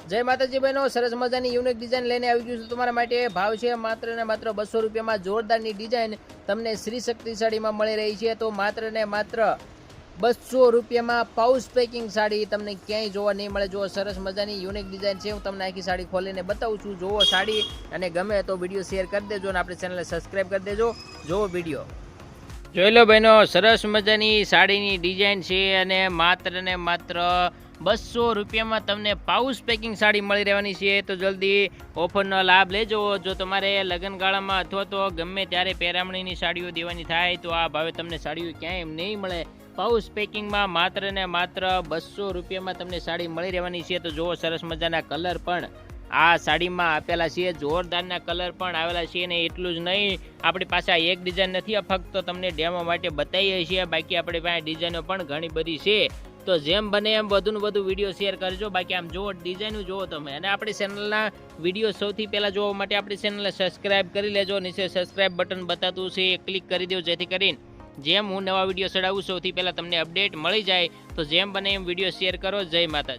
જય માતાજી બહેનો, સરસ મજાની યુનિક ડિઝાઇન લઈને આવી ગયું છે તમારા માટે. ભાવ છે માત્ર ને માત્ર 200 રૂપિયામાં જોરદારની ડિઝાઇન તમને શ્રી શક્તિ સાડીમાં મળી રહી છે. તો માત્ર ને માત્ર 200 રૂપિયામાં પાઉચ પેકિંગ સાડી તમને ક્યાંય જોવા નહીં મળે. જો સરસ મજાની યુનિક ડિઝાઇન છે, હું તમને આખી સાડી ખોલીને બતાવું છું. જોવો સાડી, અને ગમે તો વિડીયો શેર કરી દેજો અને આપણી ચેનલને સબસ્ક્રાઈબ કરી દેજો. જોવો વિડીયો, જોઈ લો બહેનો, સરસ મજાની સાડીની ડિઝાઇન છે અને માત્ર ને માત્ર 200 રૂપિયામાં તમને પાઉચ પેકિંગ સાડી મળી રહેવાની છે. તો જલ્દી ઓફરનો લાભ લેજો. જો તમારે લગ્નગાળામાં અથવા તો ગમે ત્યારે પહેરામણીની સાડીઓ દેવાની થાય તો આ ભાવે તમને સાડીઓ ક્યાંય નહીં મળે. પાઉચ પેકિંગમાં માત્ર ને માત્ર 200 રૂપિયામાં તમને સાડી મળી રહેવાની છે. તો જુઓ, સરસ મજાના કલર પણ આ સાડીમાં આપેલા છે, જોરદારના કલર પણ આવેલા છે. અને એટલું જ નહીં, આપણી પાસે આ એક ડિઝાઇન નથી, ફક્ત તમને ડેમો માટે બતાવીએ છીએ. બાકી આપણી પાસે ડિઝાઇનો પણ ઘણી બધી છે. તો જેમ બને એમ વધુ ને વધુ વિડીયો શેર કરજો. બાકી આમ જુઓ, ડિઝાઇનો જુઓ તમે. અને આપણી ચેનલના વિડીયો સૌથી પહેલાં જોવા માટે આપણી ચેનલને સબસ્ક્રાઈબ કરી લેજો. નીચે સબસ્ક્રાઈબ બટન બતાતું છે, એ ક્લિક કરી દો, જેથી કરીને જેમ હું નવા વિડીયો ચડાવું સૌથી પહેલાં તમને અપડેટ મળી જાય. તો જેમ બને એમ વિડીયો શેર કરો. જય માતાજી.